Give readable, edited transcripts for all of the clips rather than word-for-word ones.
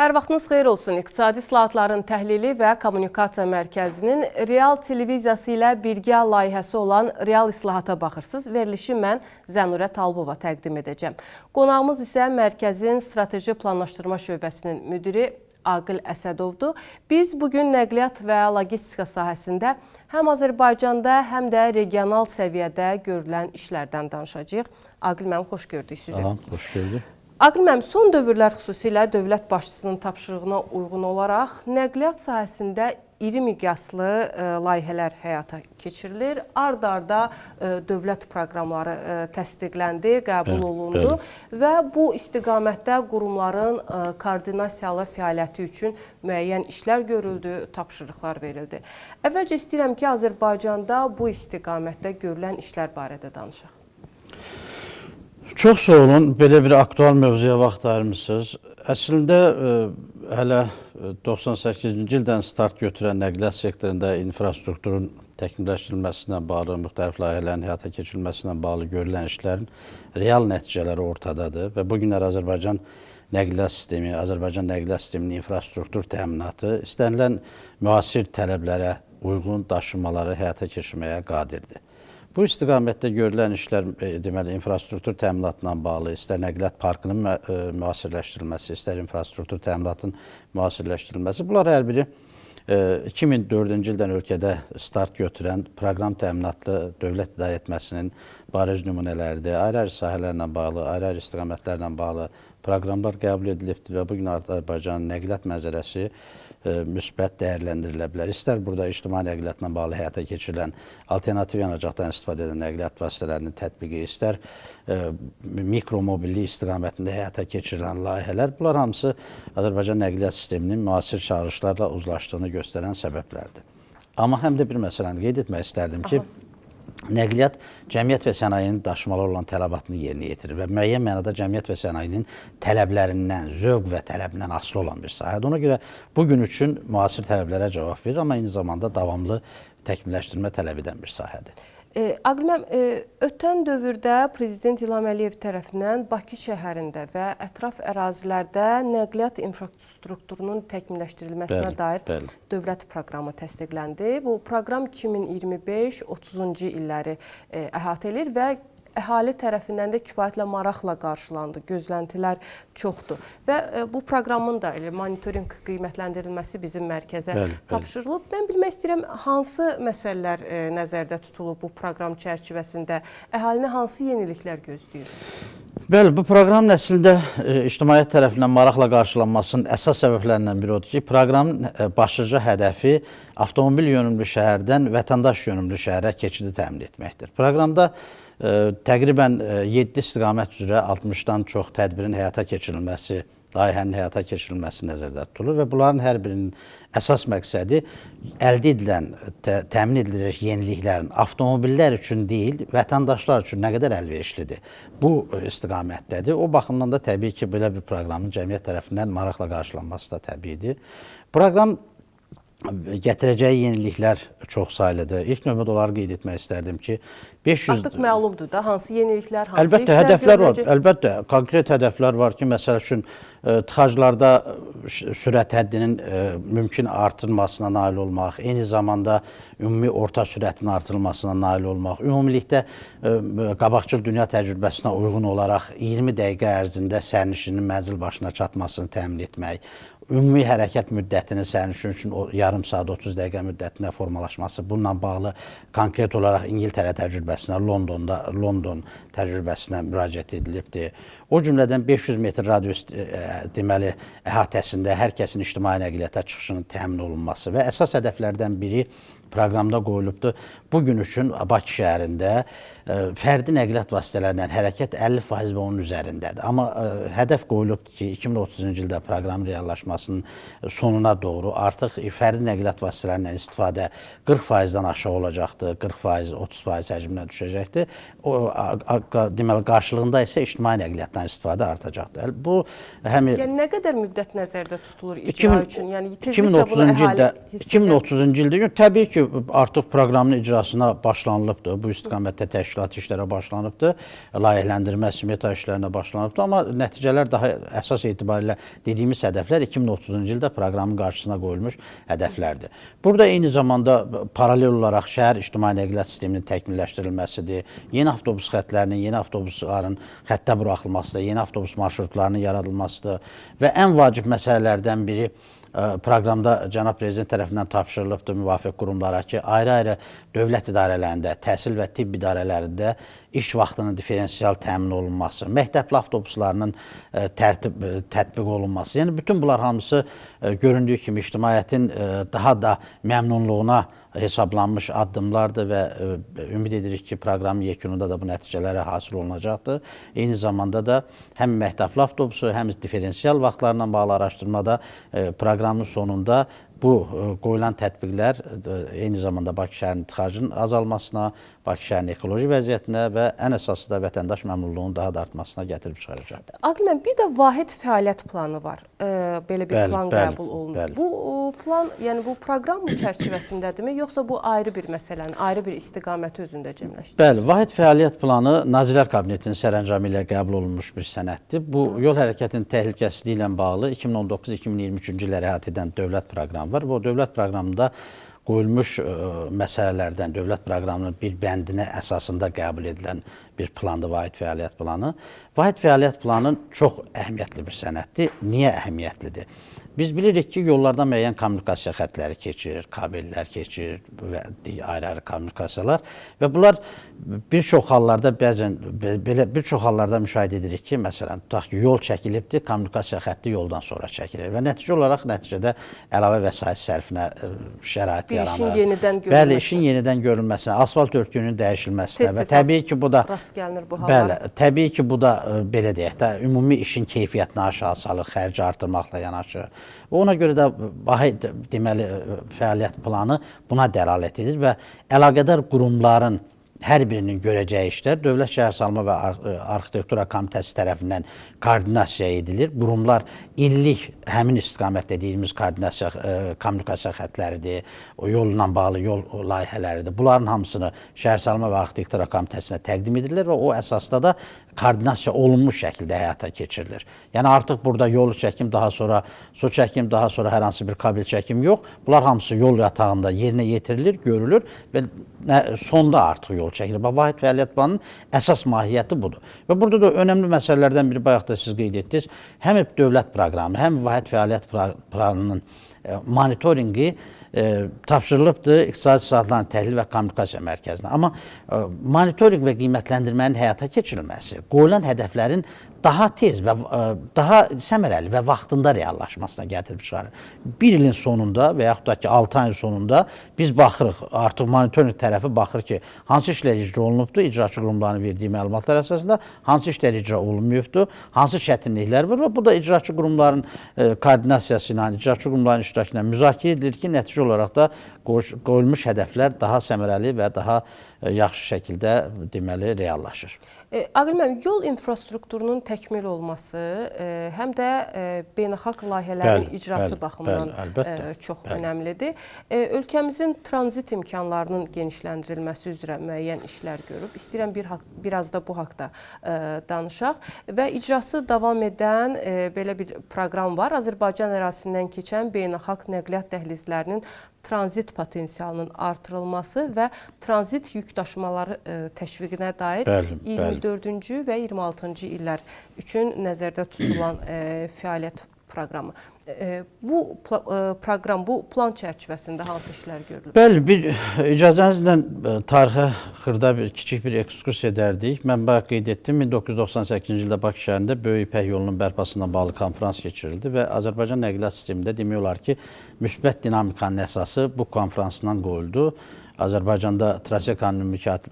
Hər vaxtınız xeyir olsun. İqtisadi İslahatların Təhlili və Kommunikasiya Mərkəzinin Real televiziyası ilə birgə layihəsi olan Real İslahata baxırsınız. Verilişi mən Zənurə Talbova təqdim edəcəm. Qonağımız isə mərkəzin strateji planlaşdırma şöbəsinin müdiri Aqil Əsədovdur. Biz bugün nəqliyyat və logistika sahəsində həm Azərbaycanda, həm də regional səviyyədə görülən işlərdən danışacağıq. Aqil müəllim, xoş gördük sizi. Salam, xoş gördük. Aqil müəllim, son dövrlər xüsusilə dövlət başçısının tapşırığına uyğun olaraq nəqliyyat sahəsində iri miqyaslı layihələr həyata keçirilir. Ard-arda dövlət proqramları təsdiqləndi, qəbul olundu və bu istiqamətdə qurumların koordinasiyalı fəaliyyəti üçün müəyyən işlər görüldü, tapşırıqlar verildi. Əvvəlcə istəyirəm ki, Azərbaycanda bu istiqamətdə görülən işlər barədə danışaq. Çox sağ olun, belə bir aktual mövzuya vaxt ayırmışsınız. Əslində, hələ 98-ci ildən start götürən nəqliyyat sektorunda infrastrukturun təkmilləşdirilməsinə bağlı, müxtəlif layihələrin həyata keçirilməsinə bağlı görülən işlərin real nəticələri ortadadır və bugünlər Azərbaycan nəqliyyat sistemi, Azərbaycan nəqliyyat sisteminin infrastruktur təminatı istənilən müasir tələblərə uyğun daşınmaları həyata keçirməyə qadirdir. Bu istiqamətdə görülən işlər, deməli, infrastruktur təminatına bağlı, istər nəqliyyat parkının müasirləşdirilməsi, istər infrastruktur təminatının müasirləşdirilməsi. Bunlar hər biri 2004-cü ildən ölkədə start götürən proqram təminatlı dövlət idarəetməsinin bariz nümunələridir. Ayrı-ayrı sahələrlə bağlı, ayrı-ayrı istiqamətlərlə bağlı proqramlar qəbul edilibdir və bugün Azərbaycanın nəqliyyat mənzərəsi müsbət dəyərləndirilə bilər. İstər burada ictimai nəqliyyatla bağlı həyata keçirilən alternativ yanacaqdan istifadə edən nəqliyyat vasitələrinin tətbiqi, istər mikromobillik istiqamətində həyata keçirilən layihələr, bunlar hamısı Azərbaycan nəqliyyat sisteminin müasir çağırışlarla uzlaşdığını göstərən səbəblərdir. Amma həm də bir məsələni qeyd etmək istərdim ki, nəqliyyat cəmiyyət və sənayenin daşımalar olan tələbatını yerinə yetirir və müəyyən mənada cəmiyyət və sənayenin tələblərindən, zövq və tələbindən asılı olan bir sahədir. Ona görə bugün üçün müasir tələblərə cavab verir, amma eyni zamanda davamlı təkmilləşdirmə tələb edən bir sahədir. Aqil müəllim, ötən dövrdə Prezident İlham Əliyev tərəfindən Bakı şəhərində və ətraf ərazilərdə nəqliyyat infrastrukturunun təkmilləşdirilməsinə dair dövlət proqramı təsdiqləndi. Bu proqram 2025-30-cu illəri əhatə edir və əhali tərəfindən də kifayətlə maraqla qarşılandı, gözləntilər çoxdur. Və bu proqramın da monitorinq qiymətləndirilməsi bizim mərkəzə tapşırılıb. Mən bilmək istəyirəm, hansı məsələlər nəzərdə tutulub bu proqram çərçivəsində, əhalini hansı yeniliklər gözləyir? Bəli, bu proqramın əslində ictimaiyyət tərəfindən maraqla qarşılanmasının əsas səbəblərindən biri odur ki, proqramın başlıca hədəfi avtomobil yönümlü şəhərdən vətəndaş yönümlü şəhərə keçidi təmin etməkdir. Proqramda təqribən 7 istiqamət üzrə 60-dan çox tədbirin həyata keçirilməsi, layihənin həyata keçirilməsi nəzərdə tutulur və bunların hər birinin əsas məqsədi əldə edilən, təmin ediləcək yeniliklərin avtomobillər üçün deyil, vətəndaşlar üçün nə qədər əlverişlidir. Bu istiqamətdədir. O baxımdan da təbii ki, belə bir proqramın cəmiyyət tərəfindən maraqla qarşılanması da təbiidir. Proqram gətirəcəyi yeniliklər çox sayılıdır. İlk növbədə onları qeyd etmək istərdim ki, 500... Artıq məlumdur da, hansı yeniliklər, hansı əlbəttə, işlər hədəflər görüləcək? var. Əlbəttə, konkret hədəflər var ki, məsəl üçün, tıxaclarda sürət həddinin mümkün artırılmasına nail olmaq, eyni zamanda ümumi orta sürətin artırılmasına nail olmaq, ümumilikdə qabaqcıl dünya təcrübəsinə uyğun olaraq 20 dəqiqə ərzində sərnişinin mənzil başına çatmasını təmin etmək, ümumi hərəkət müddətinin sərnişin üçün yarım saat 30 dəqiqə müddətində formalaşması, bununla bağlı konkret olaraq İngiltərə təcrübəsinə, London təcrübəsinə müraciət edilibdir. O cümlədən 500 metr radius deməli əhatəsində hər kəsin ictimai nəqliyyata çıxışının təmin olunması və əsas hədəflərdən biri proqramda qoyulubdur. Bugün üçün Bakı şəhərində fərdi nəqliyyat vasitələrinin hərəkət 50% və onun üzərindədir. Amma hədəf qoyulubdur ki, 2030-cu ildə proqramın reallaşmasının sonuna doğru artıq fərdi nəqliyyat vasitələrindən istifadə 40%-dən aşağı olacaqdır, 40%, 30% həcminə düşəcəkdir. Deməli, qarşılığında isə ictimai nəqliyyatdan istifadə artacaqdır. Bu, Yəni, nə qədər müddət nəzərdə tutulur icra üçün? Yəni, tezliklə bunu əhali hiss edir. 2030-cu ildə, təbii ki, artıq proqramın icrasına başlanılıbdır. Bu istiqamətdə təşkilat təşkilati işlərə başlanıbdır, layihələndirmə, smeta işlərinə başlanıbdır, amma nəticələr daha əsas etibarilə dediyimiz hədəflər 2030-cu ildə proqramın qarşısına qoyulmuş hədəflərdir. Burada eyni zamanda paralel olaraq şəhər ictimai nəqliyyat sisteminin təkmilləşdirilməsidir, yeni avtobus xətlərinin, yeni avtobusların xəttə buraxılmasıdır, yeni avtobus marşrutlarının yaradılmasıdır və ən vacib məsələlərdən biri proqramda cənab prezident tərəfindən tapşırılıbdır müvafiq qurumlara ki, ayrı-ayrı dövlət idarələrində, təhsil və tibb idarələrində iş vaxtının diferensial təmin olunması, məktəbli avtobuslarının tətbiq olunması. Yəni, bütün bunlar hamısı göründüyü kimi ictimaiyyətin daha da məmnunluğuna hesablanmış addımlardır və ümid edirik ki, proqramın yekununda da bu nəticələrə hasil olunacaqdır. Eyni zamanda da həm məktəbli avtobusu, həm diferensial vaxtlarla bağlı araşdırmada proqramın sonunda bu qoyulan tətbiqlər eyni zamanda Bakı şəhərinin tıxacının azalmasına, Bakı şəhərinin ekoloji vəziyyətinə və ən əsası da vətəndaş məmnunluğunun daha da artmasına gətirib çıxaracaqdır. Aqil müəllim, bir də vahid fəaliyyət planı var. Belə bir plan qəbul olunur. Bu plan, yəni bu proqram çərçivəsindədirmi, yoxsa bu ayrı bir məsələnin, ayrı bir istiqaməti özündə cəmləşdirir? Bəli, vahid fəaliyyət planı Nazirlər Kabinetinin sərəncamı ilə qəbul olunmuş bir sənəddir. Bu, yol hərəkətinin təhlükəsizliyi ilə bağlı 2019-2023-cü illəri əhatə edən dövlət proqramı var. Bu, dövlət proqramında qoyulmuş məsələlərdən, dövlət proqramının bir bəndinə əsasında qəbul edilən bir plandır vahid fəaliyyət planı. Vahid fəaliyyət planı çox əhəmiyyətli bir sənəddir. Niyə əhəmiyyətlidir? Biz bilirik ki, yollardan müəyyən kommunikasiya xətləri keçir, kabellər keçir və ayrı-ayrı kommunikasiyalar və bunlar bir çox hallarda bəzən belə bir çox hallarda müşahidə edirik ki, məsələn, tutaq ki, yol çəkilibdir, kommunikasiya xətti yoldan sonra çəkilir və nəticə olaraq nəticədə əlavə vəsait sərfinə şərait yaranır. Bir işin yenidən görülməsinə. Bəli, işin yenidən görülməsinə, asfalt örtüyünün dəyişilməsinə və təbii ki, bu da rast gəlinir bu hallar. Bəli, təbii ki, bu da belə deyək də ümumi işin keyfiyyətini aşağı salır, xərci artırmaqla yanaşı. Ona görə də vahid deməli fəaliyyət planı buna dəlalət edir və əlaqədar qurumların hər birinin görəcəyi işlər Dövlət Şəhərsalma və Arxitektura Komitəsi tərəfindən koordinasiya edilir. Qurumlar illik həmin istiqamətdə dediyimiz koordinasiya, kommunikasiya xətləridir, o yolla bağlı yol layihələridir. Bunların hamısını Şəhərsalma və Arxitektura Komitəsinə təqdim edilir və o əsasda da koordinasiya olunmuş şəkildə həyata keçirilir. Yəni artıq burada yol çəkim, daha sonra su çəkim, daha sonra hər hansı bir kabel çəkim yox. Bunlar hamısı yol yatağında yerinə yetirilir, görülür və sonda artıq yol çəkilir. Vahid fəaliyyət planının əsas mahiyyəti budur. Və burada da önəmli məsələlərdən biri bayaq da siz qeyd etdiniz. Həm dövlət proqramı, həm vahid fəaliyyət planının monitorinqi tapşırılıbdır İqtisadi Saatların Təhlil və Kommunikasiya Mərkəzinə. Amma monitorinq və qiymətləndirmənin həyata keçirilməsi, qoyulan hədəflərin daha tez və daha səmərəli və vaxtında reallaşmasına gətirib çıxarır. Bir ilin sonunda və yaxud da ki 6 ayın sonunda biz baxırıq, artıq monitorinq tərəfi baxır ki, hansı işlər icra olunubdur, icraçı qurumların verdiyi məlumatlar əsasında, hansı işlər icra olunmayıbdır, hansı çətinliklər var və bu da icraçı qurumların koordinasiyası ilə, icraçı qurumların iştirakı ilə müzakirə edilir ki, nəticə olaraq da qoyulmuş hədəflər daha səmərəli və daha yaxşı şəkildə deməli reallaşır. Aqil müəllim, yol infrastrukturunun təkmil olması həm də beynəlxalq layihələrin icrası baxımından çox önəmlidir. Ölkəmizin tranzit imkanlarının genişləndirilməsi üzrə müəyyən işlər görüb. İstəyirəm biraz da bu haqda danışaq və icrası davam edən belə bir proqram var. Azərbaycan ərazisindən keçən beynəlxalq nəqliyyat dəhlizlərinin tranzit potensialının artırılması və tranzit yük daşımaları təşviqinə dair 24-cü və 26-cı illər üçün nəzərdə tutulan fəaliyyət proqramı. Bu proqram, bu plan çərçivəsində hansı işlər görülür? Bəli, icazənizlə tarixə xırda kiçik bir ekskursiya edərdik. Mən bayaq qeyd etdim, 1998-ci ildə Bakı şəhərində Böyük İpək yolunun bərpasına bağlı konferans keçirildi və Azərbaycan nəqliyyat sistemində demək olar ki, müsbət dinamikanın əsası bu konferansdan qoyuldu. Azərbaycanda Trasekanın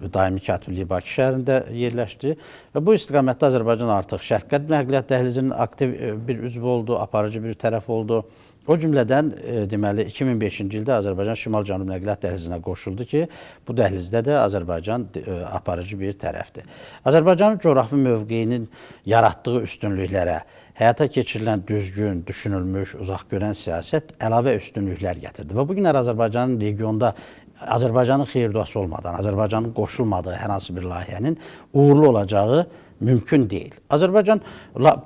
daimi katibliyi Bakı şəhərində yerləşdi və bu istiqamətdə Azərbaycan artıq Şərq-Qərb nəqliyyat dəhlizinin aktiv bir üzvü oldu, aparıcı bir tərəf oldu. O cümlədən deməli 2005-ci ildə Azərbaycan Şimal-Cənub nəqliyyat dəhlizinə qoşuldu ki, bu dəhlizdə də Azərbaycan aparıcı bir tərəfdir. Azərbaycanın coğrafi mövqeyinin yaratdığı üstünlüklərə həyata keçirilən düzgün, düşünülmüş, uzaqgörən siyasət əlavə üstünlüklər gətirdi və bugün Azərbaycanın regionda Azərbaycanın xeyir-duası olmadan, Azərbaycanın qoşulmadığı hər hansı bir layihənin uğurlu olacağı mümkün deyil. Azərbaycan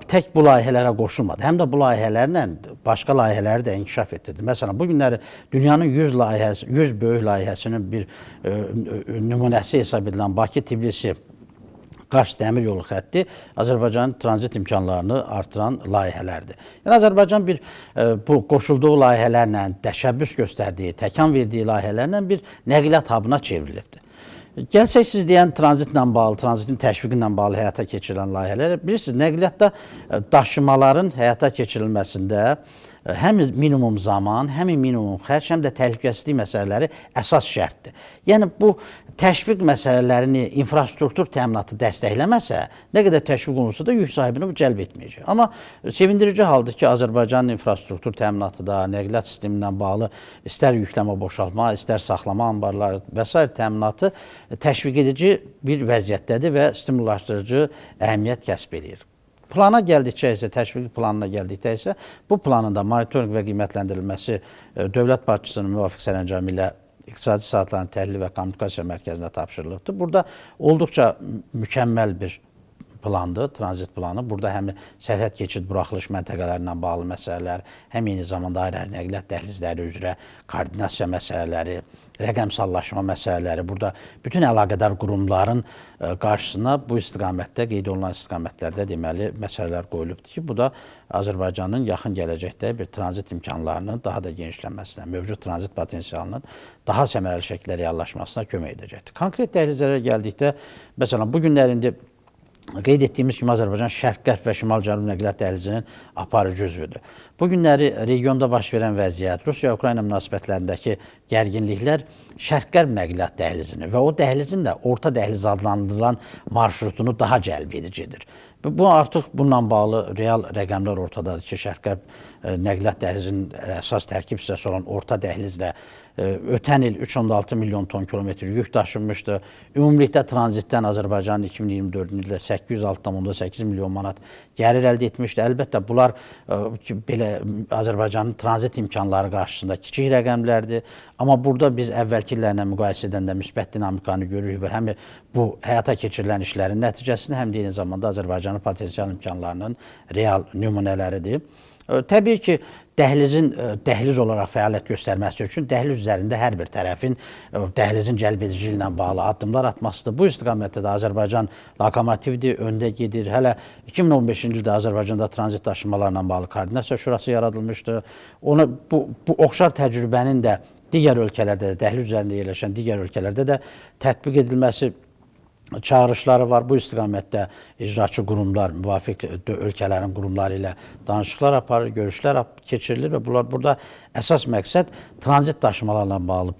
tək bu layihələrə qoşulmadı. Həm də bu layihələrlə başqa layihələri də inkişaf etdirdi. Məsələn, bu günləri dünyanın 100 böyük layihəsinin bir nümunəsi hesab edilən Bakı-Tbilisi Qars dəmir yolu xətti Azərbaycanın tranzit imkanlarını artıran layihələrdir. Yəni Azərbaycan bu qoşulduğu layihələrlə, təşəbbüs göstərdiyi, təkan verdiyi layihələrlə bir nəqliyyat hubuna çevrilibdir. Gəlsək siz deyən tranzitlə bağlı, tranzitin təşviqi ilə bağlı həyata keçirilən layihələr, bilirsiniz, nəqliyyatda daşımaların həyata keçirilməsində həm minimum zaman, həm minimum xərc, həm də təhlükəsizlik məsələləri əsas şərtdir. Yəni bu təşviq məsələlərini infrastruktur təminatı dəstəkləməsə, nə qədər təşviq olunsa da yük sahibini bu cəlb etməyəcək. Amma sevindirici haldır ki, Azərbaycanın infrastruktur təminatı da, nəqliyyat sistemi ilə bağlı istər yükləmə boşaltma, istər saxlama anbarları və s. təminatı təşviq edici bir vəziyyətdədir və stimullaşdırıcı əhəmiyyət kəsb edir. Plana gəldikcə isə, təşviqi planına gəldikdə isə, bu planın da monitorinq və qiymətləndirilməsi dövlət başçısının müvafiq sərəncamı ilə İqtisadi Saatların Təhlili və Kommunikasiya Mərkəzinə tapşırılıbdır. Burada olduqca mükəmməl bir plandır, tranzit planı. Burada həm sərhəd keçid buraxılış məntəqələri ilə bağlı məsələlər, həm eyni zamanda ayrı-ayrı nəqliyyat dəhlizləri üzrə koordinasiya məsələləri, rəqəmsallaşma məsələləri, burada bütün əlaqədar qurumların qarşısına bu istiqamətdə, qeyd olunan istiqamətlərdə deməli məsələlər qoyulubdur ki, bu da Azərbaycanın yaxın gələcəkdə bir tranzit imkanlarının daha da genişlənməsinə, mövcud tranzit potensialının daha səmərəli şəkildə reallaşmasına kömək edəcəkdir. Konkret dəhlizlərə gəldikdə, məsələn, bu günlərində qeyd etdiyimiz kimi Azərbaycan şərq-qərb və şimal-cənub nəqliyyat dəhlizinin aparıcı üzvüdür. Bu günləri regionda baş verən vəziyyət, Rusiya-Ukrayna münasibətlərindəki gərginliklər şərq-qərb nəqliyyat dəhlizini və o dəhlizin də orta dəhliz adlandırılan marşrutunu daha cəlb edicidir. Bu artıq bununla bağlı real rəqəmlər ortadadır ki, şərq-qərb nəqliyyat dəhlizinin əsas tərkib hissəsi olan orta dəhlizlə ötən il 3.6 milyon ton kilometr yük daşınmışdı. Ümumilikdə tranzitdən Azərbaycanın 2024-cü ildə 806,8 milyon manat gəlir əldə etmişdi. Əlbəttə, bunlar belə Azərbaycanın tranzit imkanları qarşısında kiçik rəqəmlərdir. Amma burada biz əvvəlki illərlə müqayisə edəndə müsbət dinamikanı görürük və həm bu həyata keçirilən işlərin nəticəsində, həm də eyni zamanda Azərbaycanın potensial imkanlarının real nümunələridir. Təbii ki, dəhlizin dəhliz olaraq fəaliyyət göstərməsi üçün dəhliz üzərində hər bir tərəfin dəhlizin cəlbediciliyi ilə bağlı addımlar atmasıdır. Bu istiqamətdə də Azərbaycan lokomotivdir, öndə gedir. Hələ 2015-ci ildə Azərbaycanda tranzit daşımalarla bağlı koordinasiya şurası yaradılmışdı. Bu oxşar təcrübənin də digər ölkələrdə də, dəhliz üzərində yerləşən digər ölkələrdə də tətbiq edilməsi çağırışları var. Bu istiqamətdə icraçı qurumlar, müvafiq ölkələrin qurumları ilə danışıqlar aparır, görüşlər keçirilir və burada əsas məqsəd tranzit daşımalarla bağlı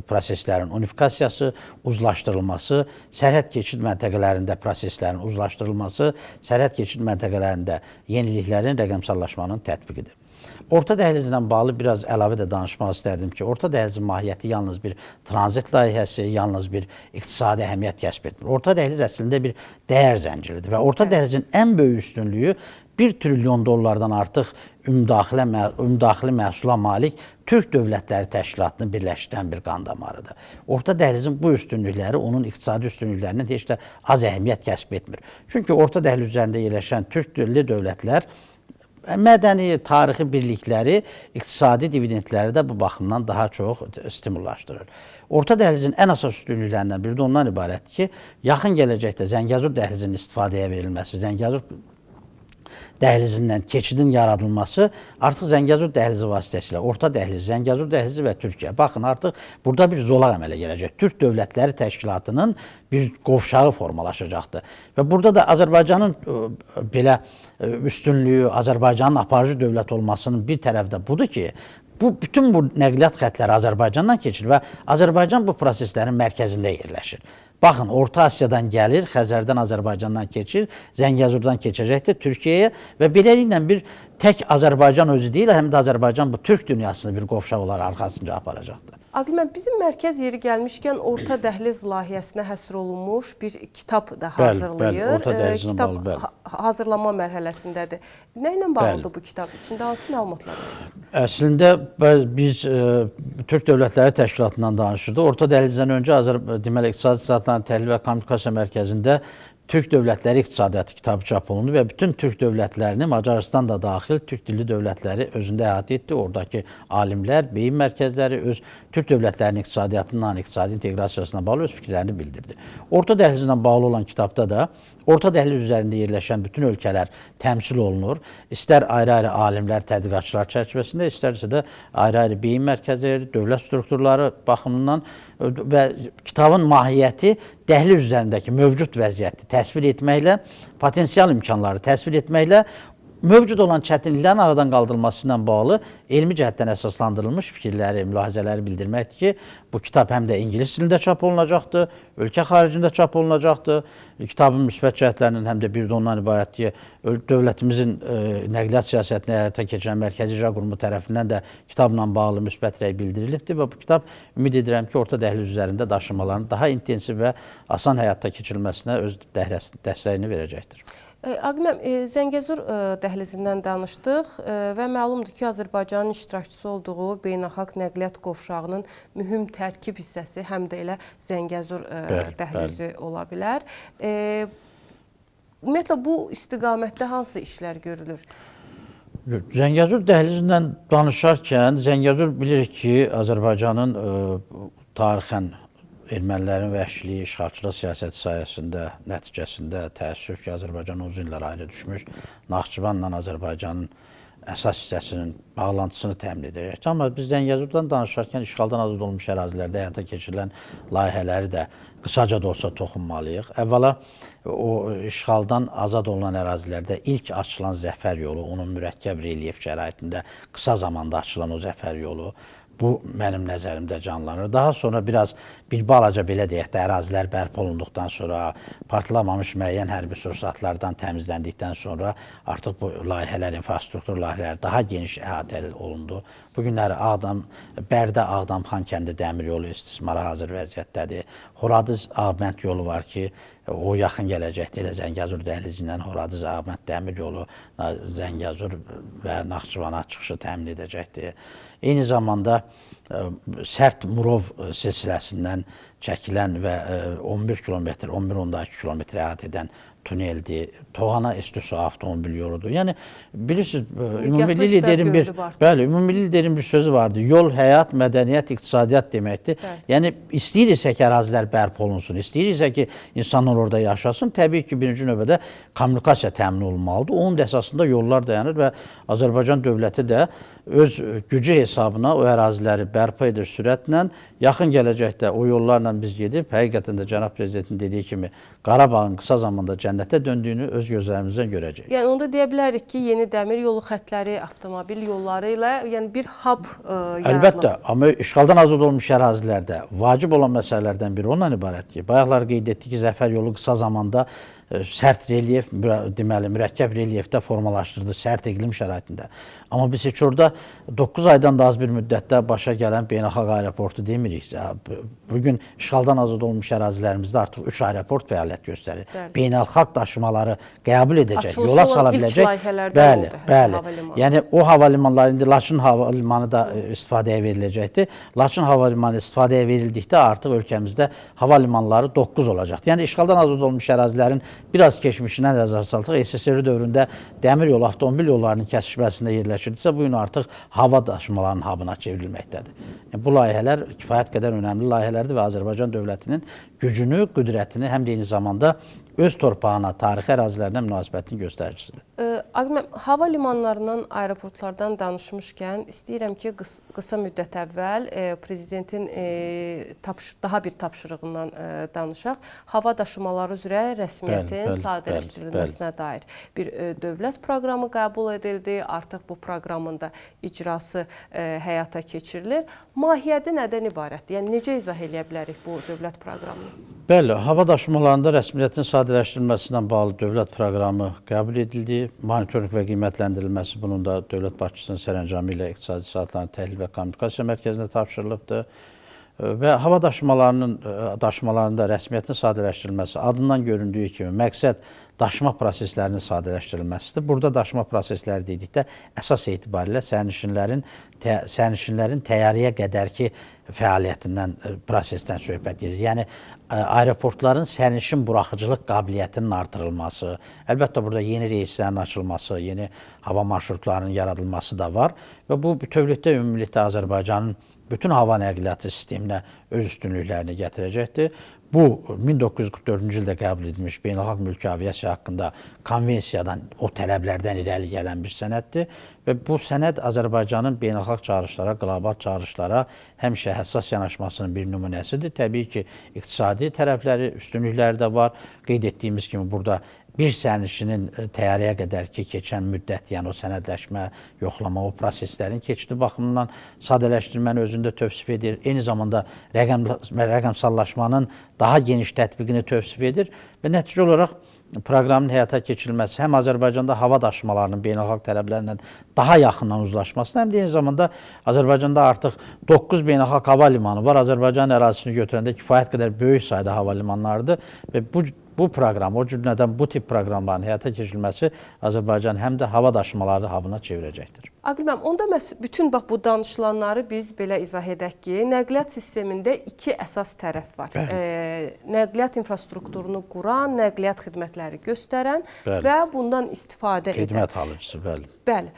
proseslərin unifikasiyası, uzlaşdırılması, sərhəd keçid məntəqələrində proseslərin uzlaşdırılması, sərhəd keçid məntəqələrində yeniliklərin, rəqəmsallaşmanın tətbiqidir. Orta dəhlizlə bağlı biraz əlavə də danışmaq istərdim ki, orta dəhlizin mahiyyəti yalnız bir tranzit layihəsi, yalnız bir iqtisadi əhəmiyyət kəsb etmir. Orta dəhliz əslində bir dəyər zənciridir və orta dəhlizin ən böyük üstünlüyü 1 trilyon dollardan artıq ümumdaxili məhsula malik Türk Dövlətləri Təşkilatını birləşdirən bir qan damarıdır. Orta dəhlizin bu üstünlükləri onun iqtisadi üstünlüklərindən heç də az əhəmiyyət kəsb etmir. Çünki orta dəhliz üzərində yerləşən Türk dilli dövlətlər mədəni, tarixi birlikləri, iqtisadi dividendləri də bu baxımdan daha çox stimullaşdırır. Orta dəhlizin ən əsas üstünlüklərindən biri də ondan ibarətdir ki, yaxın gələcəkdə Zəngəzur dəhlizinin istifadəyə verilməsi, Zəngəzur dəhlizindən keçidin yaradılması artıq Zəngəzur dəhlizi vasitəsilə orta dəhliz, Zəngəzur dəhlizi və Türkiyə. Baxın, artıq burada bir zolaq əmələ gələcək. Türk Dövlətləri Təşkilatının bir qovşağı formalaşacaqdır. Və burada da Azərbaycanın belə üstünlüyü, Azərbaycanın aparıcı dövlət olmasının bir tərəfdə budur ki, bütün bu nəqliyyat xətləri Azərbaycandan keçir və Azərbaycan bu proseslərin mərkəzində yerləşir. Baxın, Orta Asiyadan gəlir, Xəzərdən, Azərbaycandan keçir, Zəngəzurdan keçəcəkdir Türkiyəyə və beləliklə bir tək Azərbaycan özü deyil, həm də Azərbaycan bu Türk dünyasını bir qovşaq olaraq arxasınca aparacaqdır. Aqil, bizim mərkəz yeri gəlmişkən Orta Dəhliz layihəsinə həsr olunmuş bir kitab da Bəli, hazırlayır. Orta Dəhlizlə Kitab bağlı, bəli. hazırlanma mərhələsindədir. Nə ilə bağlıdır bu kitab? İçində hansı məlumatlar olacaq? Əslində biz Türk Dövlətləri Təşkilatından danışırdıq. Orta Dəhlizdən öncə deməli İqtisadi İslahatların Təhlil və Kommunikasiya Mərkəzində Türk Dövlətləri İqtisadiyyatı kitabı çap olundu və bütün Türk dövlətlərini, Macarıstan da daxil, Türk dilli dövlətləri özündə əhatə etdi. Oradakı alimlər, beyin mərkəzləri öz Türk dövlətlərinin iqtisadiyyatından, iqtisadi inteqrasiyasına bağlı öz fikirlərini bildirdi. Orta Dəhlizlə bağlı olan kitabda da Orta Dəhliz üzərində yerləşən bütün ölkələr təmsil olunur. İstər ayrı-ayrı alimlər, tədqiqatçılar çərçivəsində, istərsə də ayrı-ayrı beyin mərkəzləri, dövlət strukturları baxımından və kitabın mahiyyəti dəhliz üzərindəki mövcud vəziyyəti təsvir etməklə, potensial imkanları təsvir etməklə mövcud olan çətinliklərin aradan qaldırılması ilə bağlı elmi cəhətdən əsaslandırılmış fikirləri, mülahizələri bildirməkdir ki, bu kitab həm də ingilis dilində çap olunacaqdır, ölkə xaricində çap olunacaqdır. Kitabın müsbət cəhətlərinin həm də bir də ondan ibarətdir ki, dövlətimizin nəqliyyat siyasətini həyata keçirən Mərkəzi İcra Qurumu tərəfindən də kitabla bağlı müsbət rəy bildirilibdir və bu kitab ümid edirəm ki, Orta Dəhliz üzərində daşımaların daha intensiv və asan həyata keçirilməsinə öz dəstəyini verəcəkdir. Aqil, Zəngəzur dəhlizindən danışdıq və məlumdur ki, Azərbaycanın iştirakçısı olduğu beynəlxalq nəqliyyat qovşağının mühüm tərkib hissəsi həm də elə Zəngəzur dəhlizi ola bilər. Ümumiyyətlə, bu istiqamətdə hansı işlər görülür? Zəngəzur dəhlizindən danışarkən, Zəngəzur bilirik ki, Azərbaycanın tarixən ermənilərin vəhşiliyi, işğalçılıq siyasəti sayəsində, nəticəsində təəssüf ki, Azərbaycan uzun illər ayrı düşmüş, Naxçıvanla Azərbaycanın əsas hissəsinin bağlantısını təmin edəcəkdir. Amma biz Zəngəzurdan danışarkən işğaldan azad olunmuş ərazilərdə həyata keçirilən layihələri də qısaca da olsa toxunmalıyıq. Əvvəla, o işğaldan azad olunan ərazilərdə ilk açılan zəfər yolu, onun mürəkkəb relyef şəraitində qısa zamanda açılan o zəfər yolu, bu mənim nəzərimdə canlanır. Daha sonra bir balaca belə deyək də ərazilər bərpa olunduqdan sonra, partlamamış müəyyən hərbi sursatlardan təmizləndikdən sonra artıq bu layihələr, infrastruktur layihələri daha geniş əhatə olundu. Bu günləri Bərdə Ağdam Xankəndi dəmir yolu istismara hazır vəziyyətdədir. Horadiz-Ağbənd yolu var ki, o yaxın gələcəkdə elə Zəngəzur dəhlizindən Horadiz-Ağbənd dəmir yolu Zəngəzur və Naxçıvana çıxışı təmin edəcəkdir. Eyni zamanda sərt Murov silsiləsindən çəkilən və 11 kilometr, 11-12 kilometr əhatə edən tuneldir. Toğana Estusu avtomobil yoludur. Yəni bilirsiniz, ümummilli liderin bir sözü vardı. Yol, həyat, mədəniyyət, iqtisadiyyat deməkdir. Yəni istəyirsə ki, ərazilər bərpa olunsun, istəyirsə ki, insanlar orada yaşasın, təbii ki, birinci növbədə kommunikasiya təmin olunmalıdır. Onun da əsasında yollar dayanır və Azərbaycan dövləti də öz gücü hesabına o əraziləri bərpa edir sürətlə. Yaxın gələcəkdə o yollarla biz gedib, həqiqətən də Cənab Prezidentin dediyi kimi Qarabağın qısa zamanda cənnətə döndüyünü öz gözlərimizdən görəcəyik. Yəni onda deyə bilərik ki, yeni dəmir yolu xətləri, avtomobil yolları ilə bir hub yaradılır. Əlbəttə, amma işğaldan azad olmuş ərazilərdə vacib olan məsələlərdən biri ondan ibarətdir ki, bayaqlar qeyd etdik ki, zəfər yolu qısa zamanda sərt relyef, deməli, mürəkkəb relyefdə formalaşdırdı, sərt iqlim şəraitində. Amma biz heç orada 9 aydan da az bir müddətdə başa gələn beynəlxalq aeroportu demirik. Bugün işğaldan azad olmuş ərazilərimizdə artıq 3 aeroport fəaliyyət göstərir. Beynəlxalq daşımaları qəbul edəcək, yola sala biləcək. Açılışı olan ilk layihələrdən oldu. Bəli. Yəni o havalimanları, indi Laçın havalimanı da istifadəyə veriləcəkdir. Laçın havalimanı istifadəyə verildikdə artıq ölkəmizdə havalimanları 9 olacaqdır. Yəni işğaldan azad olmuş ərazilərin biraz keçmişinə nəzər salsaq, SSR dövründə dəmir yolu, avtomobil yollarının kəsişməsində yerləşirdisə, bu gün artıq hava daşımalarının hubuna çevrilməkdədir. Bu layihələr kifayət qədər önəmli layihələrdir və Azərbaycan dövlətinin gücünü, qüdrətini həm də eyni zamanda öz torpağına, tarixi ərazilərinə münasibətini göstəricisidir. Aqil, hava limanlarından, aeroportlardan danışmışkən, istəyirəm ki, qısa müddət əvvəl Prezidentin daha bir tapşırığından danışaq. Hava daşımaları üzrə rəsmiyyətin sadələşdirilməsinə dair bir dövlət proqramı qəbul edildi. Artıq bu proqramın da icrası həyata keçirilir. Mahiyyəti nədən ibarətdir? Yəni, necə izah edə bilərik bu dövlət proqramını? Bəli, hava daşımalarında rəsmiyyətin sadələşdirilməsinə bağlı dövlət proqramı qəbul edildi. Monitorinq və qiymətləndirilməsi bunun da dövlət başçısının sərəncamı ilə İqtisadi İslahatların Təhlil və Kommunikasiya Mərkəzinə tapşırılıbdır. və hava daşımalarında rəsmiyyətin sadələşdirilməsi adından göründüyü kimi məqsəd daşıma proseslərinin sadələşdirilməsidir. Burada daşıma prosesləri dedikdə əsas etibarilə sərnişinlərin təyyarəyə qədərki fəaliyyətindən, prosesdən söhbət gedir. Yəni, aeroportların sərnişin buraxıcılıq qabiliyyətinin artırılması, əlbəttə burada yeni reyslərin açılması, yeni hava marşrutlarının yaradılması da var və bu bütövlükdə ümumilikdə Azərbaycanın bütün hava nəqliyyatı sisteminə öz üstünlüklərini gətirəcəkdir. Bu, 1944-cü ildə qəbul edilmiş beynəlxalq mülki aviasiya haqqında konvensiyadan, o tələblərdən irəli gələn bir sənəddir və bu sənəd Azərbaycanın beynəlxalq çağırışlara, qlobal çağırışlara həmişə həssas yanaşmasının bir nümunəsidir. Təbii ki, iqtisadi tərəfləri, üstünlükləri də var. Qeyd etdiyimiz kimi burada bir sərnişinin təyyarəyə qədərki keçən müddət, yəni o sənədləşmə, yoxlama, o proseslərin keçidi baxımından sadələşdirməni özündə tövsif edir. Eyni zamanda rəqəmsallaşmanın daha geniş tətbiqini tövsif edir və nəticə olaraq proqramın həyata keçirilməsi həm Azərbaycanda hava daşımalarının beynəlxalq tələblərlə daha yaxından uzlaşmasına, həm də eyni zamanda Azərbaycanda artıq 9 beynəlxalq hava limanı var. Azərbaycan ərazisini götürəndə kifayət qədər böyük sayda hava limanlarıdır və bu proqram, o cümlədən bu tip proqramların həyata keçirilməsi Azərbaycan həm də hava daşımaları hubuna çevirəcəkdir. Aqil müəllim, onda bütün bu danışılanları biz belə izah edək ki, nəqliyyat sistemində iki əsas tərəf var. Nəqliyyat infrastrukturunu quran, nəqliyyat xidmətləri göstərən və bundan istifadə edən. Xidmət alıcısı, bəli. Bəli.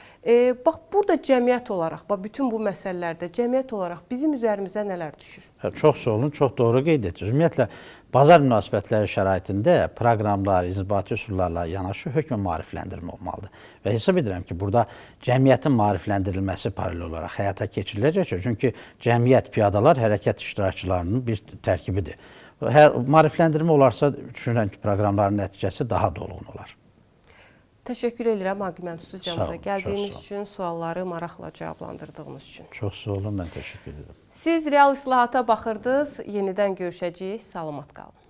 Bax, burada cəmiyyət olaraq, bütün bu məsələlərdə cəmiyyət olaraq bizim üzərimizə nələr düşür? Çox sağ olun, çox doğru qeyd etdiniz. Ümumiyyətlə, bazar münasibətləri şəraitində proqramlar, inzibati üsullarla yanaşı hökmən maarifləndirmə olmalıdır. Və hesab edirəm ki, burada cəmiyyətin maarifləndirilməsi paralel olaraq həyata keçiriləcək. Çünki cəmiyyət, piyadalar hərəkət iştirakçılarının bir tərkibidir. Maarifləndirmə olarsa, düşünürəm ki, proqramların nəticəsi daha dolğun olar. Təşəkkür edirəm Aqil müəllim, studiyamıza gəldiyiniz üçün, sualları maraqla cavablandırdığınız üçün. Çox sağ olun, mən təşəkkür edirəm. Siz Real İslahata baxırdınız, yenidən görüşəcəyik. Salamat qalın.